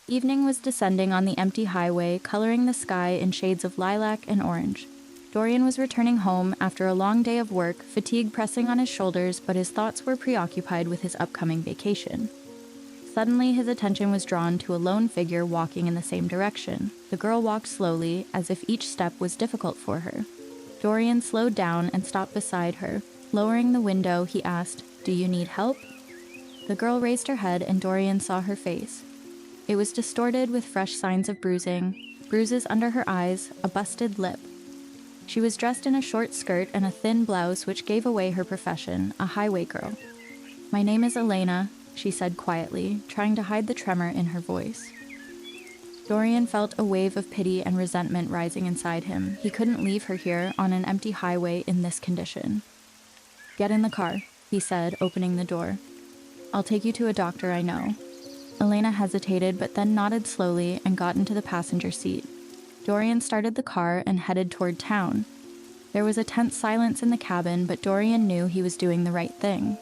Evening was descending on the empty highway, coloring the sky in shades of lilac and orange. Dorian was returning home after a long day of work, fatigue pressing on his shoulders, but his thoughts were preoccupied with his upcoming vacation. Suddenly, his attention was drawn to a lone figure walking in the same direction. The girl walked slowly, as if each step was difficult for her. Dorian slowed down and stopped beside her. Lowering the window, he asked, "Do you need help?" The girl raised her head and Dorian saw her face. It was distorted with fresh signs of bruises under her eyes, a busted lip. She was dressed in a short skirt and a thin blouse which gave away her profession, a highway girl. "My name is Elena," she said quietly, trying to hide the tremor in her voice. Dorian felt a wave of pity and resentment rising inside him. He couldn't leave her here on an empty highway in this condition. "Get in the car," he said, opening the door. "I'll take you to a doctor I know." Elena hesitated but then nodded slowly and got into the passenger seat. Dorian started the car and headed toward town. There was a tense silence in the cabin, but Dorian knew he was doing the right thing.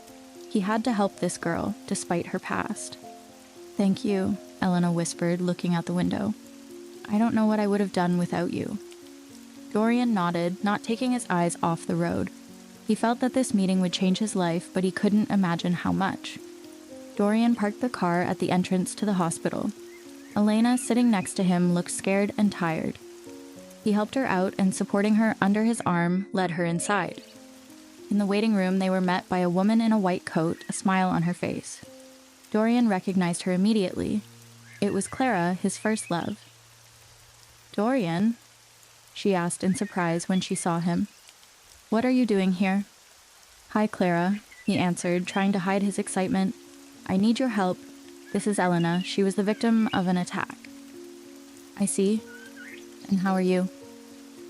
He had to help this girl, despite her past. "Thank you," Elena whispered, looking out the window. "I don't know what I would have done without you." Dorian nodded, not taking his eyes off the road. He felt that this meeting would change his life, but he couldn't imagine how much. Dorian parked the car at the entrance to the hospital. Elena, sitting next to him, looked scared and tired. He helped her out and, supporting her under his arm, led her inside. In the waiting room, they were met by a woman in a white coat, a smile on her face. Dorian recognized her immediately. It was Clara, his first love. "Dorian?" she asked in surprise when she saw him. "What are you doing here?" "Hi, Clara," he answered, trying to hide his excitement. "I need your help. This is Elena. She was the victim of an attack." "I see. And how are you?"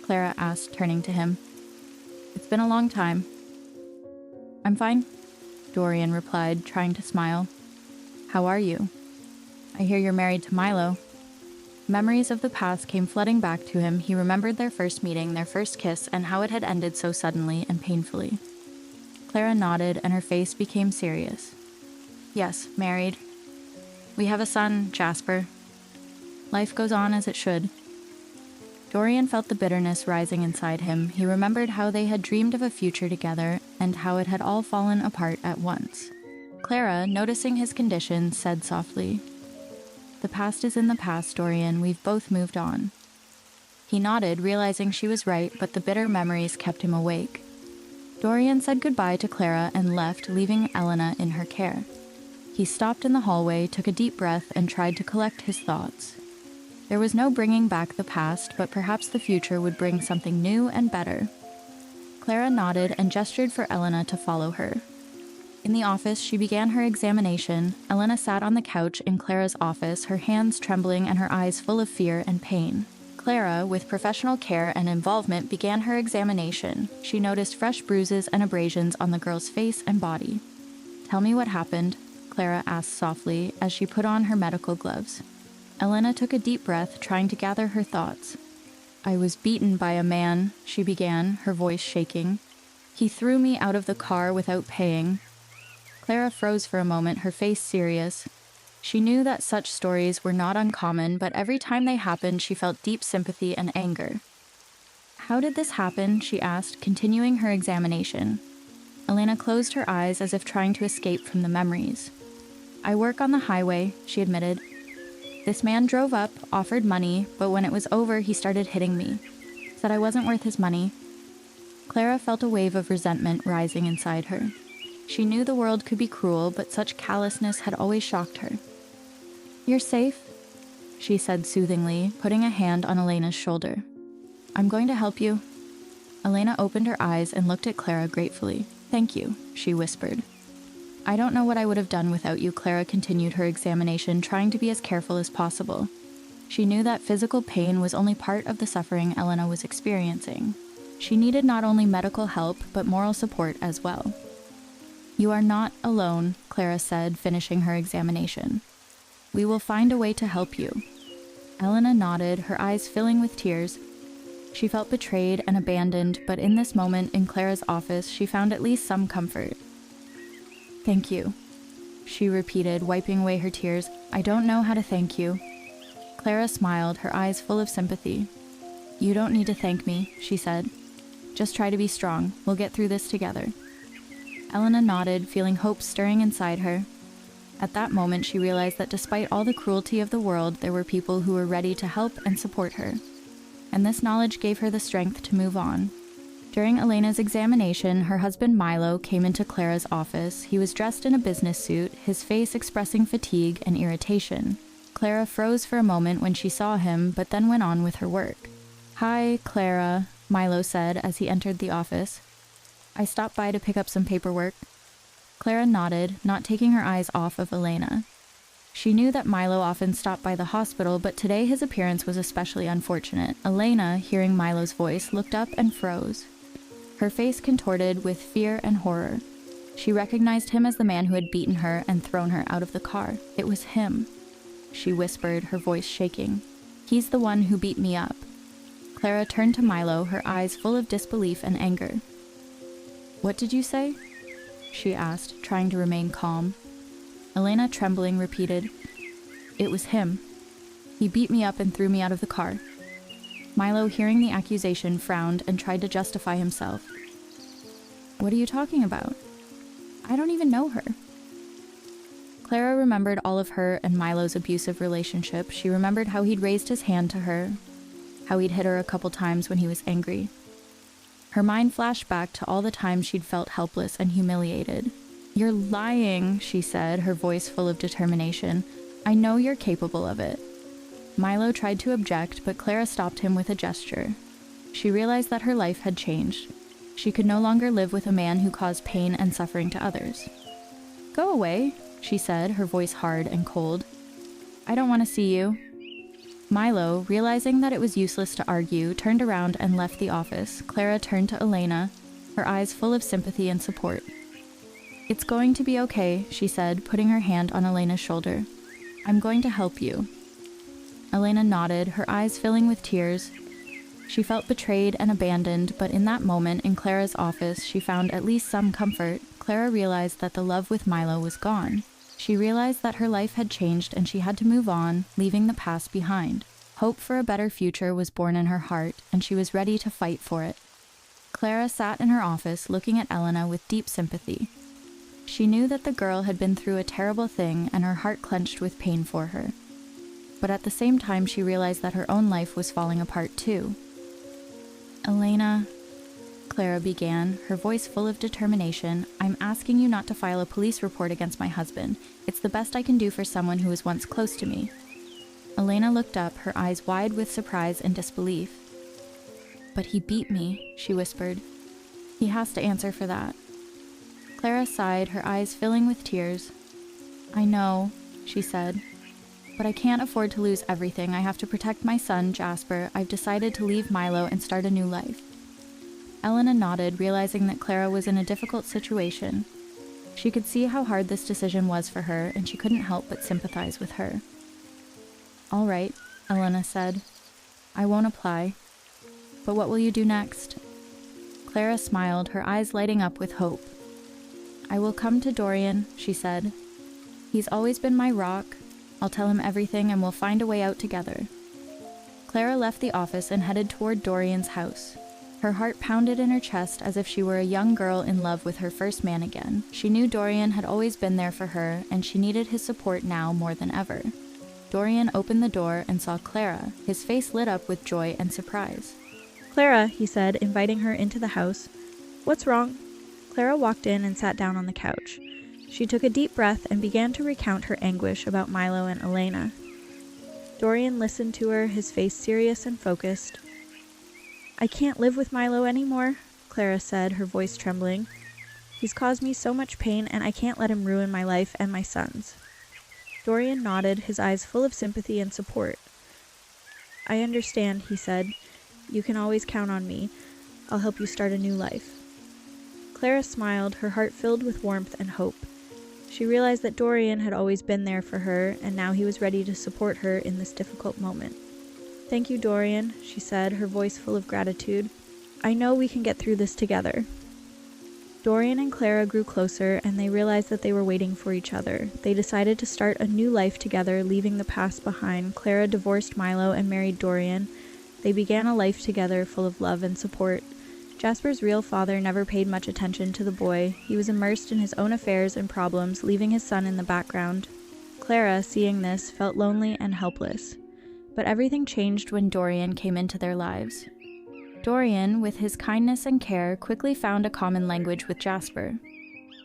Clara asked, turning to him. "It's been a long time." "I'm fine," Dorian replied, trying to smile. "How are you?" "I hear you're married to Milo." Memories of the past came flooding back to him. He remembered their first meeting, their first kiss, and how it had ended so suddenly and painfully. Clara nodded, and her face became serious. "Yes, married. We have a son, Jasper. Life goes on as it should." Dorian felt the bitterness rising inside him. He remembered how they had dreamed of a future together and how it had all fallen apart at once. Clara, noticing his condition, said softly, "The past is in the past, Dorian. We've both moved on." He nodded, realizing she was right, but the bitter memories kept him awake. Dorian said goodbye to Clara and left, leaving Elena in her care. He stopped in the hallway, took a deep breath, and tried to collect his thoughts. There was no bringing back the past, but perhaps the future would bring something new and better. Clara nodded and gestured for Elena to follow her. In the office, she began her examination. Elena sat on the couch in Clara's office, her hands trembling and her eyes full of fear and pain. Clara, with professional care and involvement, began her examination. She noticed fresh bruises and abrasions on the girl's face and body. "Tell me what happened," Clara asked softly as she put on her medical gloves. Elena took a deep breath, trying to gather her thoughts. "I was beaten by a man," she began, her voice shaking. "He threw me out of the car without paying." Clara froze for a moment, her face serious. She knew that such stories were not uncommon, but every time they happened, she felt deep sympathy and anger. "How did this happen?" she asked, continuing her examination. Elena closed her eyes as if trying to escape from the memories. "I work on the highway," she admitted. "This man drove up, offered money, but when it was over, he started hitting me. Said I wasn't worth his money." Clara felt a wave of resentment rising inside her. She knew the world could be cruel, but such callousness had always shocked her. "You're safe," she said soothingly, putting a hand on Elena's shoulder. "I'm going to help you." Elena opened her eyes and looked at Clara gratefully. "Thank you," she whispered. "I don't know what I would have done without you," Clara continued her examination, trying to be as careful as possible. She knew that physical pain was only part of the suffering Elena was experiencing. She needed not only medical help, but moral support as well. "You are not alone," Clara said, finishing her examination. "We will find a way to help you." Elena nodded, her eyes filling with tears. She felt betrayed and abandoned, but in this moment in Clara's office, she found at least some comfort. "Thank you," she repeated, wiping away her tears. "I don't know how to thank you." Clara smiled, her eyes full of sympathy. "You don't need to thank me," she said. "Just try to be strong. We'll get through this together." Elena nodded, feeling hope stirring inside her. At that moment, she realized that despite all the cruelty of the world, there were people who were ready to help and support her. And this knowledge gave her the strength to move on. During Elena's examination, her husband Milo came into Clara's office. He was dressed in a business suit, his face expressing fatigue and irritation. Clara froze for a moment when she saw him, but then went on with her work. "Hi, Clara," Milo said as he entered the office. "I stopped by to pick up some paperwork." Clara nodded, not taking her eyes off of Elena. She knew that Milo often stopped by the hospital, but today his appearance was especially unfortunate. Elena, hearing Milo's voice, looked up and froze. Her face contorted with fear and horror. She recognized him as the man who had beaten her and thrown her out of the car. It was him, she whispered, her voice shaking. "He's the one who beat me up." Clara turned to Milo, her eyes full of disbelief and anger. "What did you say?" she asked, trying to remain calm. Elena, trembling, repeated, "It was him. He beat me up and threw me out of the car." Milo, hearing the accusation, frowned and tried to justify himself. "What are you talking about? I don't even know her." Clara remembered all of her and Milo's abusive relationship. She remembered how he'd raised his hand to her, how he'd hit her a couple times when he was angry. Her mind flashed back to all the times she'd felt helpless and humiliated. "You're lying," she said, her voice full of determination. "I know you're capable of it." Milo tried to object, but Clara stopped him with a gesture. She realized that her life had changed. She could no longer live with a man who caused pain and suffering to others. "Go away," she said, her voice hard and cold. "I don't want to see you." Milo, realizing that it was useless to argue, turned around and left the office. Clara turned to Elena, her eyes full of sympathy and support. "It's going to be okay," she said, putting her hand on Elena's shoulder. "I'm going to help you." Elena nodded, her eyes filling with tears. She felt betrayed and abandoned, but in that moment in Clara's office, she found at least some comfort. Clara realized that the love with Milo was gone. She realized that her life had changed and she had to move on, leaving the past behind. Hope for a better future was born in her heart, and she was ready to fight for it. Clara sat in her office, looking at Elena with deep sympathy. She knew that the girl had been through a terrible thing, and her heart clenched with pain for her. But at the same time, she realized that her own life was falling apart too. "Elena," Clara began, her voice full of determination, "I'm asking you not to file a police report against my husband. It's the best I can do for someone who was once close to me." Elena looked up, her eyes wide with surprise and disbelief. "But he beat me," she whispered. "He has to answer for that." Clara sighed, her eyes filling with tears. "I know," she said. "But I can't afford to lose everything. I have to protect my son, Jasper. I've decided to leave Milo and start a new life." Elena nodded, realizing that Clara was in a difficult situation. She could see how hard this decision was for her, and she couldn't help but sympathize with her. "All right," Elena said. "I won't apply. But what will you do next?" Clara smiled, her eyes lighting up with hope. "I will come to Dorian," she said. "He's always been my rock. I'll tell him everything and we'll find a way out together." Clara left the office and headed toward Dorian's house. Her heart pounded in her chest as if she were a young girl in love with her first man again. She knew Dorian had always been there for her, and she needed his support now more than ever. Dorian opened the door and saw Clara. His face lit up with joy and surprise. "Clara," he said, inviting her into the house. "What's wrong?" Clara walked in and sat down on the couch. She took a deep breath and began to recount her anguish about Milo and Elena. Dorian listened to her, his face serious and focused. "I can't live with Milo anymore," Clara said, her voice trembling. "He's caused me so much pain, and I can't let him ruin my life and my son's." Dorian nodded, his eyes full of sympathy and support. "I understand," he said. "You can always count on me. I'll help you start a new life." Clara smiled, her heart filled with warmth and hope. She realized that Dorian had always been there for her, and now he was ready to support her in this difficult moment. "Thank you, Dorian," she said, her voice full of gratitude. "I know we can get through this together." Dorian and Clara grew closer, and they realized that they were waiting for each other. They decided to start a new life together, leaving the past behind. Clara divorced Milo and married Dorian. They began a life together full of love and support. Jasper's real father never paid much attention to the boy. He was immersed in his own affairs and problems, leaving his son in the background. Clara, seeing this, felt lonely and helpless. But everything changed when Dorian came into their lives. Dorian, with his kindness and care, quickly found a common language with Jasper.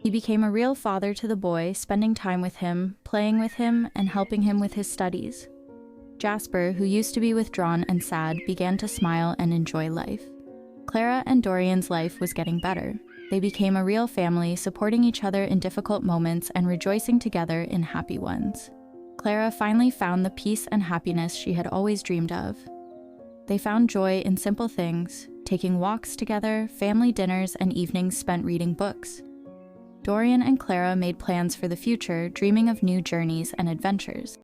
He became a real father to the boy, spending time with him, playing with him, and helping him with his studies. Jasper, who used to be withdrawn and sad, began to smile and enjoy life. Clara and Dorian's life was getting better. They became a real family, supporting each other in difficult moments and rejoicing together in happy ones. Clara finally found the peace and happiness she had always dreamed of. They found joy in simple things, taking walks together, family dinners, and evenings spent reading books. Dorian and Clara made plans for the future, dreaming of new journeys and adventures.